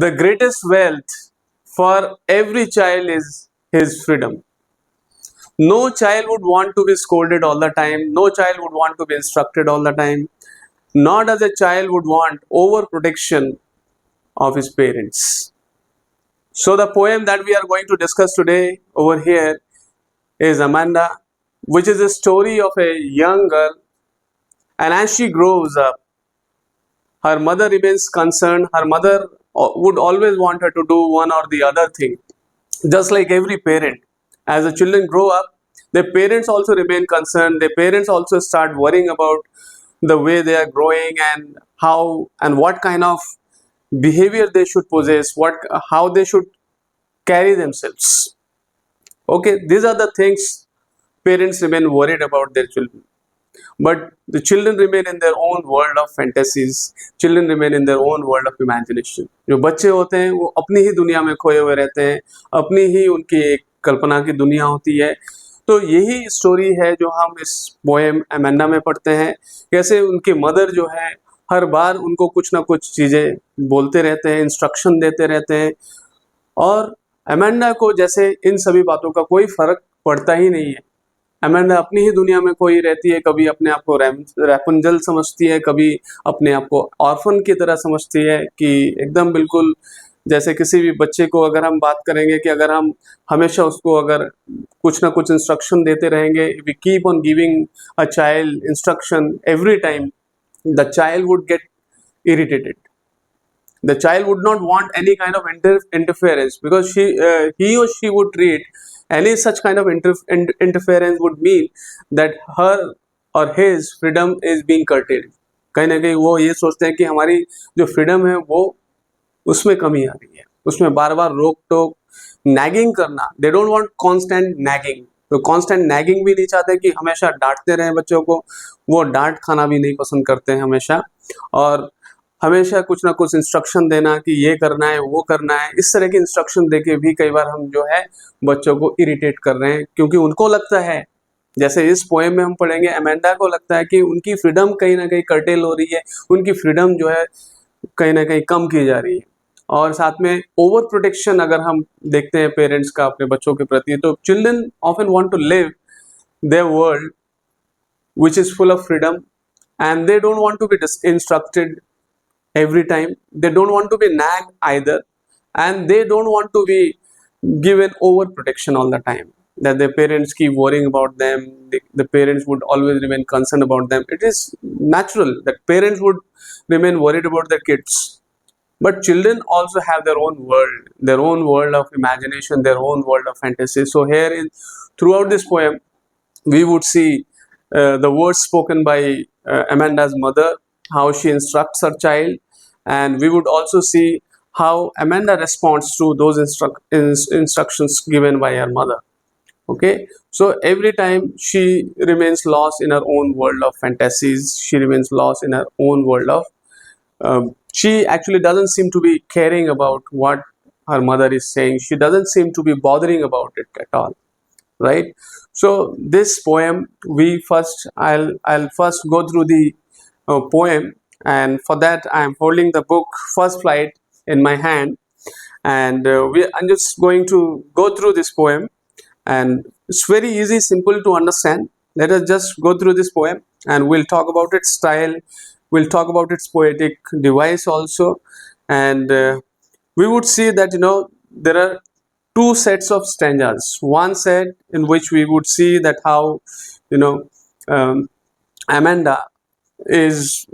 The greatest wealth for every child is his freedom. No child would want to be scolded all the time. No child would want to be instructed all the time. Nor does a child would want overprotection of his parents. So the poem that we are going to discuss today over here is Amanda, which is a story of a young girl, and as she grows up, her mother remains concerned. Her mother would always want her to do one or the other thing. Just like every parent, as the children grow up, their parents also remain concerned. Their parents also start worrying about the way they are growing and how and what kind of behavior they should possess, how they should carry themselves. Okay, these are the things parents remain worried about their children. But the children remain in their own world of fantasies. Children remain in their own world of imagination. जो बच्चे होते हैं वो अपनी ही दुनिया में खोए हुए रहते हैं, अपनी ही उनकी एक कल्पना की दुनिया होती है. तो यही स्टोरी है जो हम इस पोएम अमेंडा में पढ़ते हैं. कैसे उनकी मदर जो है हर बार उनको कुछ ना कुछ चीज़ें बोलते रहते हैं, इंस्ट्रक्शन देते रहते हैं, और अमेंडा को जैसे इन सभी बातों का कोई फर्क पड़ता ही नहीं है. अमेंडा अपनी ही दुनिया में खोई रहती है. कभी अपने आप को रैपुंजल समझती है, कभी अपने आप को ऑर्फन की तरह समझती है कि एकदम बिल्कुल जैसे किसी भी बच्चे को अगर हम बात करेंगे कि अगर हम हमेशा उसको अगर कुछ ना कुछ इंस्ट्रक्शन देते रहेंगे, we keep on giving a child instruction every time, the child would get irritated. The child would not want any kind of interference, because he or she would treat any such kind of interference would mean that her or his freedom is being curtailed. कहीं ना कहीं वो ये सोचते हैं कि हमारी जो फ्रीडम है वो उसमें कमी आ रही है, उसमें बार बार रोक टोक, नैगिंग करना. दे डोंट वांट कांस्टेंट नैगिंग. तो कांस्टेंट नैगिंग भी नहीं चाहते कि हमेशा डांटते रहें बच्चों को. वो डांट खाना भी नहीं पसंद करते हैं हमेशा, और हमेशा कुछ ना कुछ इंस्ट्रक्शन देना कि ये करना है वो करना है. इस तरह के इंस्ट्रक्शन देके भी कई बार हम जो है बच्चों को इरिटेट कर रहे हैं, क्योंकि उनको लगता है, जैसे इस पोएम में हम पढ़ेंगे, अमेंडा को लगता है कि उनकी फ्रीडम कहीं ना कहीं कर्टेल हो रही है, उनकी फ्रीडम जो है कहीं ना कहीं कम की जा रही है. और साथ में ओवर प्रोटेक्शन अगर हम देखते हैं पेरेंट्स का अपने बच्चों के प्रति, तो children often want to live their world which is full of freedom, and they don't want to be instructed every time. They don't want to be nagged either, and they don't want to be given over protection all the time, that their parents keep worrying about them. The parents would always remain concerned about them. It is natural that parents would remain worried about their kids, but children also have their own world of imagination, their own world of fantasy. So here throughout this poem we would see the words spoken by Amanda's mother, how she instructs her child, and we would also see how Amanda responds to those instructions given by her mother. Okay, so every time she remains lost in her own world of fantasies, she remains lost in her own world of she actually doesn't seem to be caring about what her mother is saying. She doesn't seem to be bothering about it at all, right? So this poem, I'll first go through the poem, and for that I am holding the book First Flight in my hand, and I'm just going to go through this poem, and it's very easy, simple to understand. Let us just go through this poem, and we'll talk about its style, we'll talk about its poetic device also, and we would see that there are two sets of stanzas. One set in which we would see that how Amanda is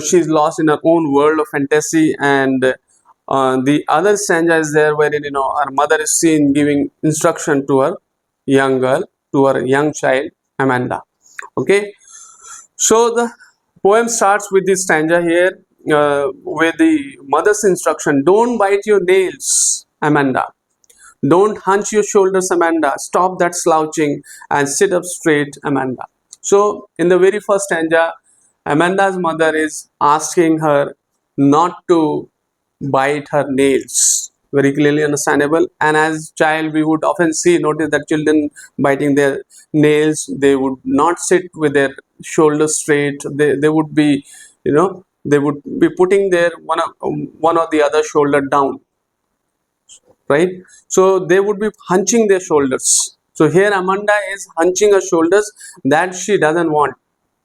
she's lost in her own world of fantasy, and the other stanza is there wherein her mother is seen giving instruction to her young girl, to her young child Amanda. Okay, so the poem starts with this stanza here, with the mother's instruction: don't bite your nails, Amanda. Don't hunch your shoulders, Amanda. Stop that slouching and sit up straight, Amanda. So in the very first stanza, Amanda's mother is asking her not to bite her nails. Very clearly understandable. And as child, we would often notice that children biting their nails, they would not sit with their shoulders straight. They would be, they would be putting their one or the other shoulder down, right? So they would be hunching their shoulders. So here Amanda is hunching her shoulders, that she doesn't want,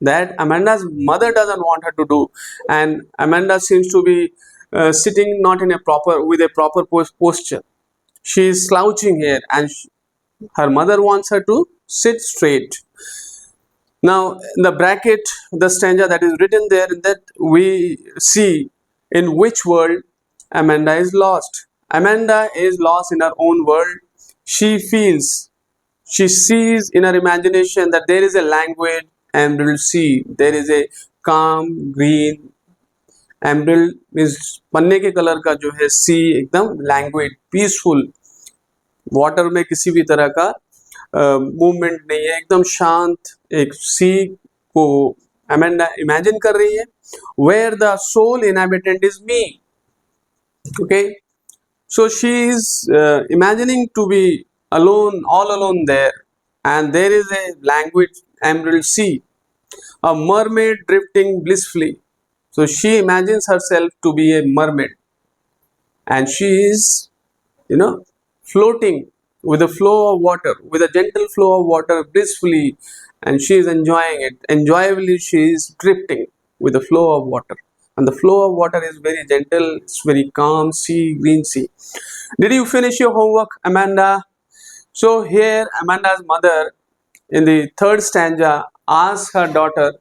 that Amanda's mother doesn't want her to do. And Amanda seems to be sitting not in a proper, with a proper posture. She is slouching here, and her mother wants her to sit straight. Now in the bracket, the stanza that is written there, that we see in which world Amanda is lost. Amanda is lost in her own world. She feels, she sees in her imagination that there is a languid emerald sea, there is a calm green, emerald means पन्ने के colour का जो है सी, एकदम language peaceful, water में किसी भी तरह का मूवमेंट नहीं है, एकदम शांत एक सी को अमेंडा इमेजिन कर रही है. Where the sole inhabitant is me. Okay, so she is imagining to be alone, all alone there, and there is a languid emerald sea, a mermaid drifting blissfully. So she imagines herself to be a mermaid, and she is, floating with a flow of water, with a gentle flow of water blissfully, and she is enjoying it. Enjoyably she is drifting with the flow of water, and the flow of water is very gentle, it's very calm sea, green sea. Did you finish your homework, Amanda? So here Amanda's mother in the third stanza asks her daughter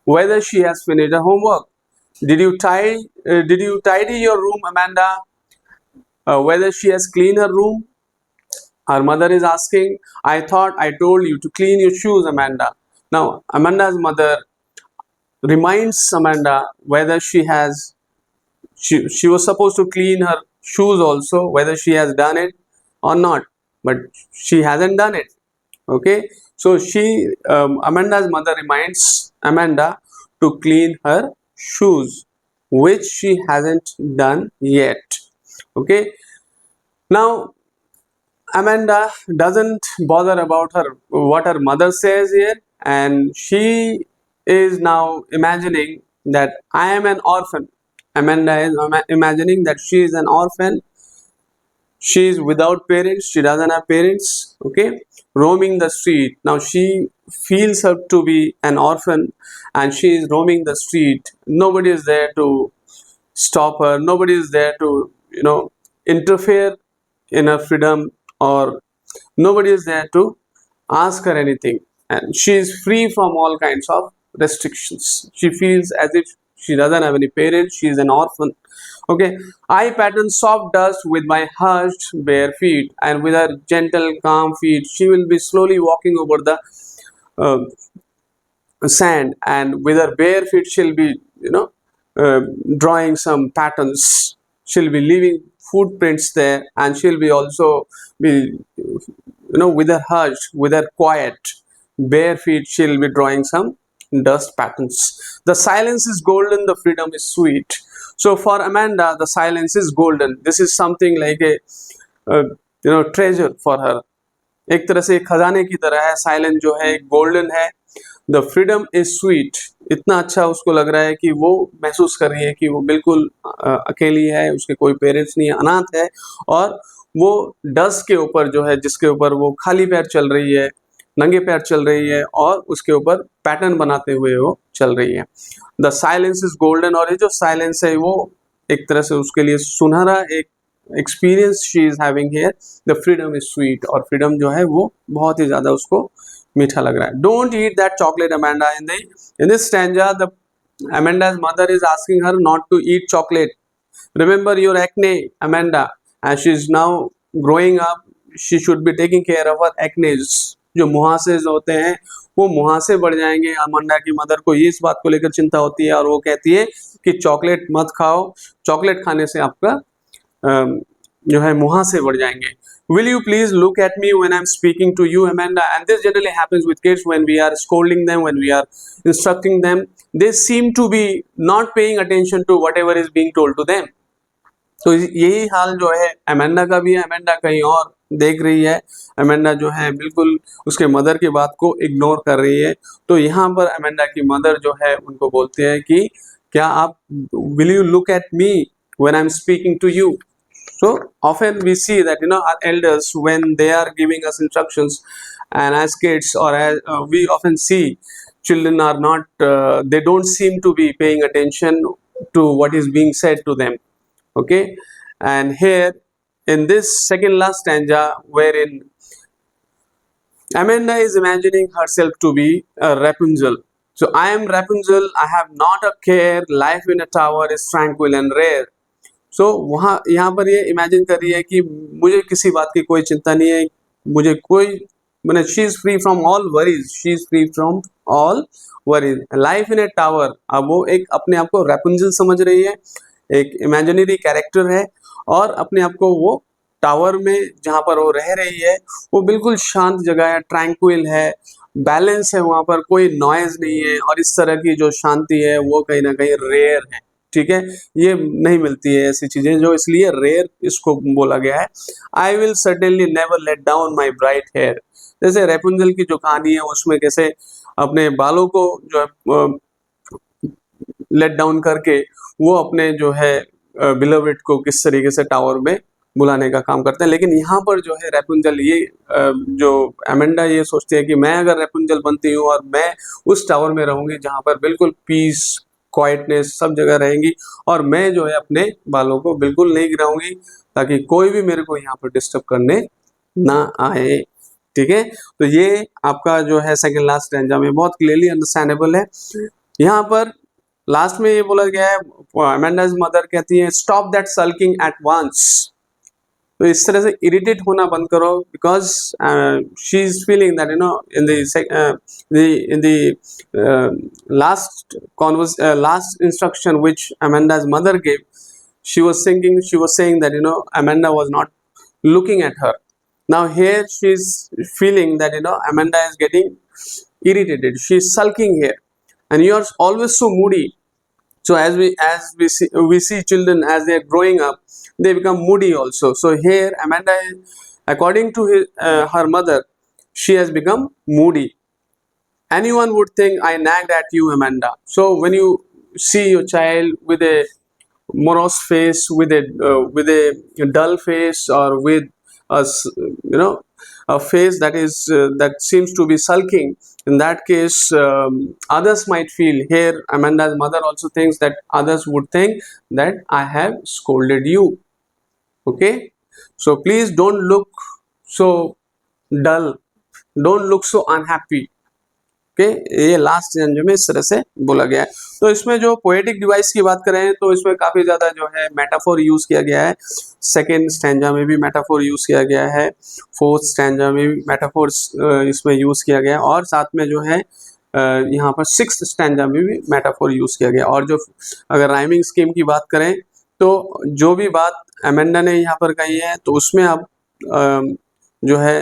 whether she has finished her homework. Did you tidy your room, Amanda? Whether she has cleaned her room? Her mother is asking, I thought I told you to clean your shoes, Amanda. Now Amanda's mother reminds Amanda whether she was supposed to clean her shoes also, whether she has done it or not, but she hasn't done it. Okay, so Amanda's mother reminds Amanda to clean her shoes, which she hasn't done yet. Okay, now Amanda doesn't bother about what her mother says here, and she is now imagining that I am an orphan. Amanda is imagining that she is an orphan. She is without parents, she doesn't have parents, okay, roaming the street. Now she feels her to be an orphan, and she is roaming the street. Nobody is there to stop her, nobody is there to interfere in her freedom, or nobody is there to ask her anything, and she is free from all kinds of restrictions. She feels as if she doesn't have any parents, she is an orphan. Okay, I pattern soft dust with my hushed bare feet, and with her gentle calm feet she will be slowly walking over the sand, and with her bare feet she'll be drawing some patterns. She'll be leaving footprints there, and she'll be also be with her hushed, with her quiet bare feet she'll be drawing some dust patterns. The silence is golden, the freedom is sweet. So for Amanda, the silence is golden. This is something like a treasure for her. एक तरह से खजाने की तरह है. Silence जो है golden है. The freedom is sweet. इतना अच्छा उसको लग रहा है कि वो महसूस कर रही है कि वो बिल्कुल अकेली है, उसके कोई पेरेंट्स नहीं है, अनाथ है, और वो डस्ट के ऊपर जो है, जिसके ऊपर वो खाली पैर चल रही है, नंगे पैर चल रही है, और उसके ऊपर पैटर्न बनाते हुए वो चल रही है. The silence is golden. और ये जो साइलेंस है वो एक तरह से उसके लिए सुनहरा एक experience she is having here. The freedom is sweet. और फ्रीडम जो है वो बहुत ही ज्यादा उसको मीठा लग रहा है. Don't eat that chocolate, Amanda. In this stanza the Amanda's mother is asking her not to eat chocolate. Remember your acne, Amanda. As she is now growing up, she should be taking care of her acnes. जो मुहासे होते हैं वो मुहासे बढ़ जाएंगे. Amanda की mother को ये इस बात को लेकर चिंता होती है, और वो कहती है कि चॉकलेट मत खाओ, चॉकलेट खाने से आपका जो है मुहासे बढ़ जाएंगे. Will you please look at me when I'm speaking to you, Amanda? And this generally happens with kids when we are scolding them, when we are instructing them. They seem to be not paying attention to whatever is being told to them. तो यही हाल जो है Amanda का भी है. Amanda कहीं और देख रही है. अमेंडा जो है बिल्कुल उसके मदर की बात को इग्नोर कर रही है. तो यहाँ पर अमेंडा की मदर जो है उनको बोलते हैं कि क्या आप will you look at me when I'm speaking to you? So often we see that our elders, when they are giving us instructions, and as kids, or as we often see children are not they don't seem to be paying attention to what is being said to them. Okay, and here in this second last stanza, wherein Amanda is imagining herself to be a Rapunzel. So I am Rapunzel, I have not a care, life in a tower is tranquil and rare. So वहाँ यहाँ पर ये imagine कर रही है कि मुझे किसी बात की कोई चिंता नहीं है, मुझे कोई मैंने she is free from all worries, she is free from all worries, life in A tower. अब वो एक अपने आप को रेपुंजल समझ रही है, एक इमेजिनरी कैरेक्टर है, और अपने आप को वो टावर में जहाँ पर वो रह रही है वो बिल्कुल शांत जगह है, ट्रैंक्विल है, बैलेंस है, वहाँ पर कोई नॉइज नहीं है, और इस तरह की जो शांति है वो कहीं ना कहीं रेयर है। ठीक है, ये नहीं मिलती है ऐसी चीजें, जो इसलिए रेयर इसको बोला गया है। I will certainly never let down my bright hair. जैसे रेपुंजल की जो कहानी है उसमें कैसे अपने बालों को जो है लेट डाउन करके वो अपने जो है बिलोवेड को किस तरीके से टावर में बुलाने का काम करते हैं। लेकिन यहाँ पर जो है रेपुंजल ये जो अमेंडा ये सोचती है कि मैं अगर रेपुंजल बनती हूँ और मैं उस टावर में रहूंगी जहाँ पर बिल्कुल पीस, क्वाइटनेस सब जगह रहेंगी, और मैं जो है अपने बालों को बिल्कुल नहीं गिराऊंगी ताकि कोई भी मेरे को यहाँ पर डिस्टर्ब करने ना आए। ठीक है, तो ये आपका जो है सेकंड लास्ट स्टैंजा में बहुत क्लियरली अंडरस्टैंडेबल है। यहाँ पर लास्ट में ये बोला गया है, अमेंडा's मदर कहती है stop that sulking at once. तो इस तरह से इरिटेट होना बंद करो, because she is feeling that in the last instruction which Amanda's mother gave, she was saying that Amanda was not looking at her. Now here she is feeling that Amanda is getting irritated, she is sulking here, and you are always so moody. So as we see children as they are growing up, they become moody also. So here Amanda, according to her mother, she has become moody. Anyone would think I nagged at you, Amanda. So when you see your child with a morose face, with a dull face, or with a face that is that seems to be sulking, in that case others might feel, here Amanda's mother also thinks that others would think that I have scolded you. Okay, so please don't look so dull, don't look so unhappy. Okay, ये last stanza में इस तरह से बोला गया है। तो इसमें जो पोएटिक डिवाइस की बात करें तो इसमें काफी ज्यादा जो है मेटाफोर यूज किया गया है। सेकेंड स्टैंजा में भी मेटाफोर यूज किया गया है, फोर्थ स्टैंजा में भी मेटाफोर इसमें यूज किया गया है, और साथ में जो है यहाँ पर सिक्स्थ स्टैंजा में भी मेटाफोर यूज किया गया। और जो अगर राइमिंग स्कीम की बात करें तो जो भी बात अमेंडा ने यहाँ पर कही है तो उसमें आप जो है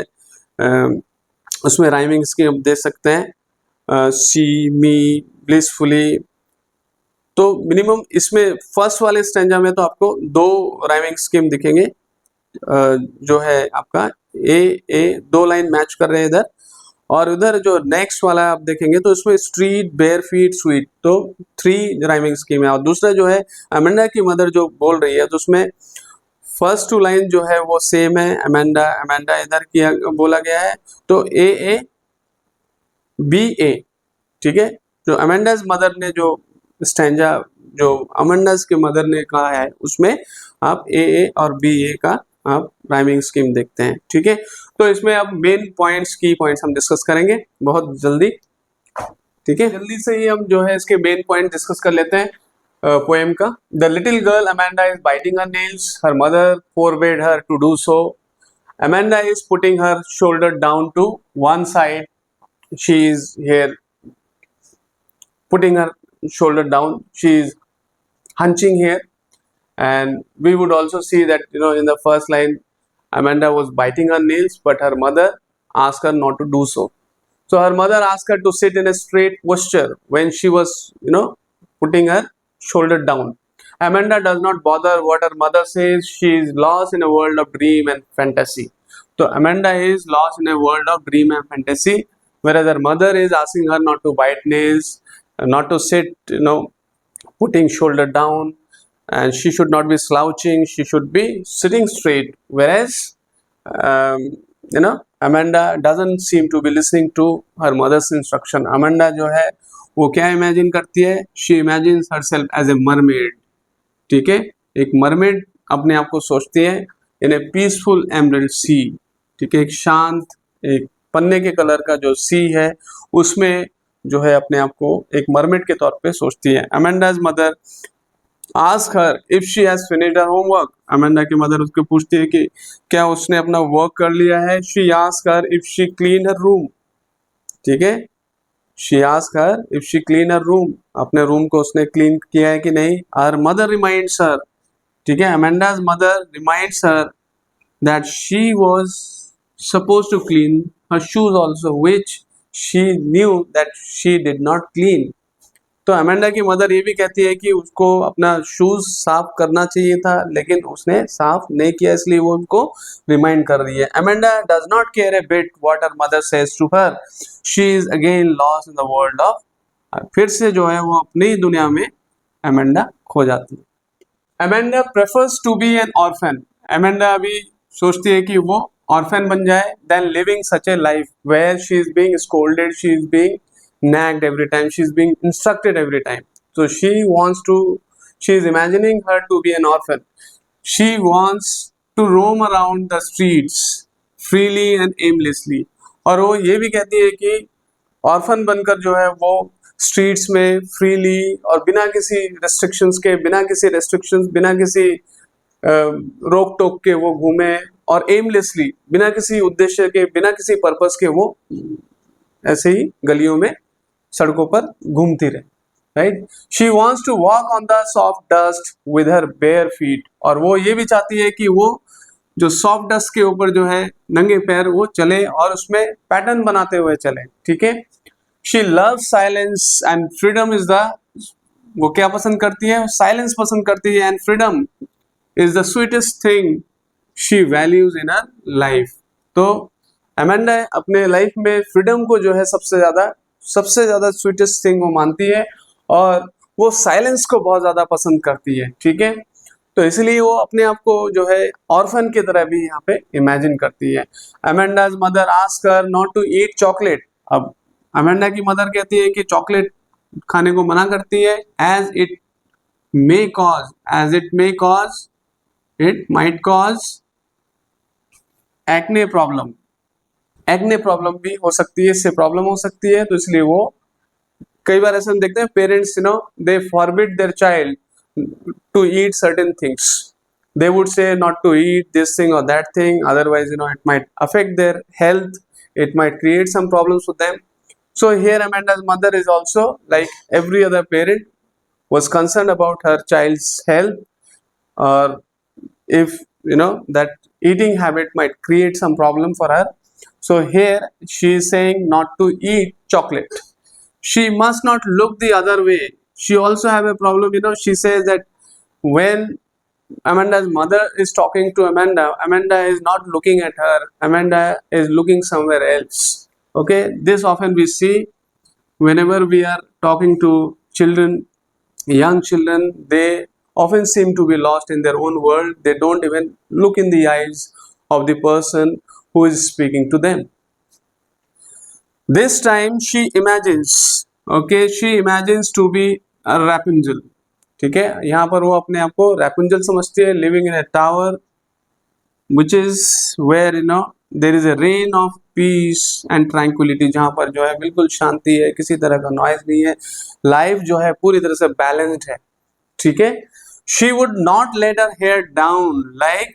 उसमें राइमिंग स्कीम दे सकते हैं, सी मी ब्लिसफुली। तो मिनिमम इसमें फर्स्ट वाले स्टैंजा में तो आपको 2 राइमिंग स्कीम दिखेंगे, जो है आपका ए 2 लाइन मैच कर रहे हैं इधर, और उधर जो नेक्स्ट वाला आप देखेंगे तो इसमें स्ट्रीट, बेयर फीट, स्वीट, तो 3 राइमिंग स्कीम है। और दूसरा जो है अमेंडा की मदर जो बोल रही है तो उसमें फर्स्ट 2 लाइन जो है वो सेम है, अमेंडा इधर किया बोला गया है, तो ए बी ए। ठीक है, जो अमेंडा's मदर ने जो स्टैंजा जो अमेंडा's के मदर ने कहा है उसमें आप ए और बी ए का आप राइमिंग स्कीम देखते हैं। ठीक है, तो इसमें अब मेन पॉइंट्स, की पॉइंट्स हम डिस्कस करेंगे बहुत जल्दी। ठीक है, जल्दी से ही हम जो है इसके मेन पॉइंट डिस्कस कर लेते हैं पोएम का। The little girl Amanda is biting her nails, her mother forbade her to do so. Amanda is putting her shoulder down to one side. She is here putting her shoulder down, she is hunching here, and we would also see that in the first line Amanda was biting her nails, but her mother asked her not to do so. So her mother asked her to sit in a straight posture when she was putting her shoulder down. Amanda does not bother what her mother says, she is lost in a world of dream and fantasy. So Amanda is lost in a world of dream and fantasy, whereas her mother is asking her not to bite nails, not to sit putting shoulder down, and she should not be slouching, she should be sitting straight, whereas um, Amanda doesn't seem to be listening to her mother's instruction. Amanda जो है वो क्या imagine करती है? She imagines herself as a mermaid. ठीक है, एक mermaid अपने आप को सोचती है इन ए पीसफुल एमरल्ड सी. ठीक है, एक शांत, एक पन्ने के कलर का जो सी है उसमें जो है अपने आप को एक मरमेड के तौर पे सोचती है. Amanda's mother ask her if she has finished her homework. Amanda की मदर उसको पूछती है कि क्या उसने अपना वर्क कर लिया है. She ask her if she clean her room. ठीक है, she ask her if she clean her room, अपने रूम को उसने क्लीन किया है कि नहीं. Her mother reminds her. ठीक है, Amanda's mother reminds her that she was supposed to clean her shoes also, which she knew that she did not clean. तो अमेंडा की मदर ये भी कहती है कि उसको अपना शूज साफ करना चाहिए था, लेकिन उसने साफ नहीं किया, इसलिए वो उनको रिमाइंड कर रही है. Amanda does not care a bit what her mother says to her. She is again lost in the world of. फिर से जो है वो अपनी दुनिया में अमेंडा खो जाती है. Amanda prefers to be an orphan. Amanda अभी सोचती है कि वो ऑर्फन बन जाए then living such a life where she is being scolded, she is being nagged every time, she is being instructed every time. So she is imagining her to be an orphan. She wants to roam around the streets freely and aimlessly. और वो ये भी कहती है कि orphan बनकर जो है वो स्ट्रीट्स में फ्रीली और बिना किसी रेस्ट्रिक्शंस के, बिना किसी रोक टोक के वो घूमे, और एमलेसली, बिना किसी उद्देश्य के, बिना किसी पर्पस के वो ऐसे ही गलियों में, सड़कों पर घूमती रहे. Right, she wants to walk on the soft dust with her bare feet. और वो ये भी चाहती है कि वो जो सॉफ्ट डस्ट के ऊपर जो है नंगे पैर वो चले और उसमें पैटर्न बनाते हुए चले. ठीक है, she loves silence and freedom is the. वो क्या पसंद करती है? साइलेंस पसंद करती है. And freedom is the sweetest thing she values in her life. तो अमेंडा अपने लाइफ में फ्रीडम को जो है सबसे ज्यादा स्वीटेस्ट थिंग वो मानती है, और वो साइलेंस को बहुत ज्यादा पसंद करती है. ठीक है, तो इसलिए वो अपने आप को जो है ऑर्फन की तरह भी यहाँ पे इमेजिन करती है. Amanda's mother ask her not to eat chocolate. अब अमेंडा की मदर कहती है कि चॉकलेट खाने को मना करती है, as it might cause acne problem. Acne problem भी हो सकती है, इससे प्रॉब्लम हो सकती है. तो इसलिए वो कई बार ऐसा हम देखते हैं parents they forbid their child to eat certain things. They would say not to eat this thing और that thing, otherwise it might affect their health, it might create some problems for them. So here Amanda's mother is also like every other parent was concerned about her child's health, or if that eating habit might create some problem for her. So here she is saying not to eat chocolate. She must not look the other way. She also have a problem. She says that when Amanda's mother is talking to Amanda, Amanda is not looking at her. Amanda is looking somewhere else. Okay, this often we see whenever we are talking to children, young children. They often seem to be lost in their own world. They don't even look in the eyes of the person who is speaking to them. This time she imagines to be a Rapunzel. ठीक है, यहाँ पर वो अपने आप को Rapunzel समझती है, living in a tower which is where there is a reign of peace and tranquility, जहाँ पर जो है बिल्कुल शांति है, किसी तरह का नॉइज नहीं है, लाइफ जो है पूरी तरह से बैलेंस्ड है. ठीक है, she would not let her hair down like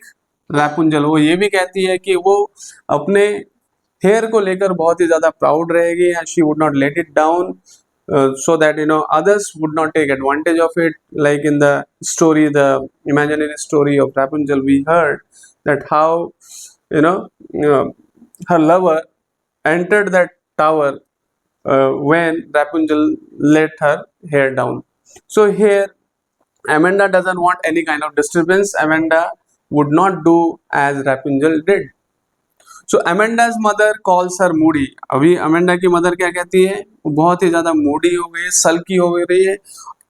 Rapunzel. वो ये भी कहती है कि वो अपने हेयर को लेकर बहुत ही ज्यादा प्राउड रहेगी, and she would not let it down so that others would not take advantage of it. Like in the story, the imaginary story of Rapunzel, we heard that how her lover entered that tower when Rapunzel let her hair down. So here Amanda doesn't want any kind of disturbance. Amanda would not do as Rapunzel did. So Amanda's mother calls her moody. अभी Amanda की mother क्या कहती है? वो बहुत ही ज्यादा Moody हो गई है, सल्की हो रही है.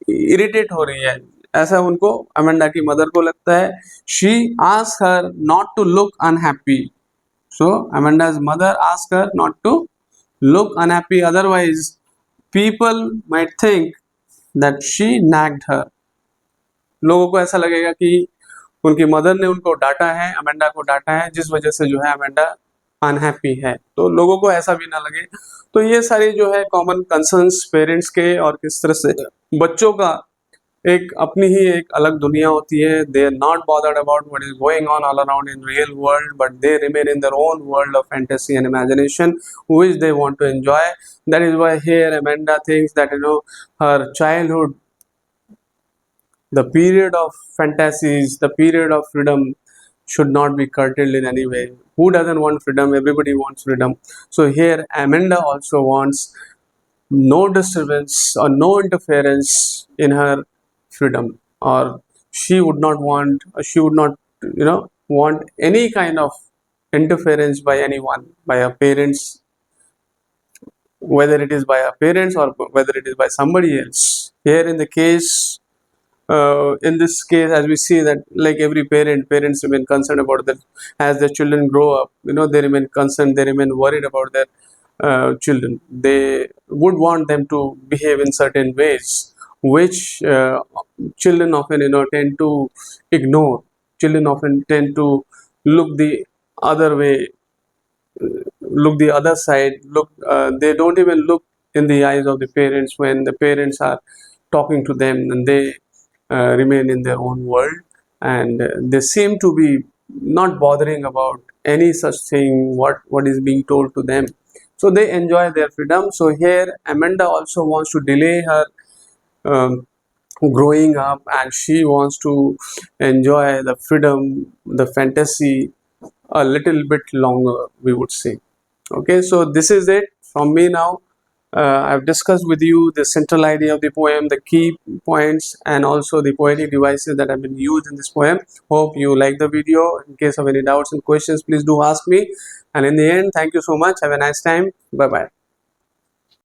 इरिटेट हो रही है, ऐसा उनको अमेंडा की मदर को लगता है. She ask her not to look unhappy. So Amanda's mother asked her not to look unhappy, otherwise people might think that she nagged her. लोगों को ऐसा लगेगा कि उनकी मदर ने उनको डांटा है, अमेंडा को डांटा है, जिस वजह से जो है अमेंडा अनहैप्पी है. तो लोगों को ऐसा भी ना लगे. तो ये सारी जो है कॉमन कंसर्न्स पेरेंट्स के, और किस तरह से बच्चों का एक अपनी ही एक अलग दुनिया होती है. They are not bothered about what is going on all around in real world, but they remain in their own world of fantasy and imagination which they want to enjoy. That is why here Amanda thinks that her childhood, the period of fantasies, the period of freedom should not be curtailed in any way. Who doesn't want freedom? Everybody wants freedom. So here Amanda also wants no disturbance or no interference in her freedom, or she would not want, or she would not, want any kind of interference by anyone, by her parents, whether it is by her parents or whether it is by somebody else. Here in the case, in this case, as we see that, like every parents remain concerned about that as their children grow up. They remain concerned, they remain worried about their children. They would want them to behave in certain ways, which children often tend to ignore. Children often tend to look the other way, look the other side. They don't even look in the eyes of the parents when the parents are talking to them, and they remain in their own world, and they seem to be not bothering about any such thing what is being told to them. So they enjoy their freedom. So here Amanda also wants to delay her um, growing up, and she wants to enjoy the freedom, the fantasy a little bit longer, we would say. Okay, so this is it from me now. I've discussed with you the central idea of the poem, the key points, and also the poetic devices that have been used in this poem. Hope you like the video. In case of any doubts and questions, please do ask me. And in the end, thank you so much. Have a nice time. Bye bye.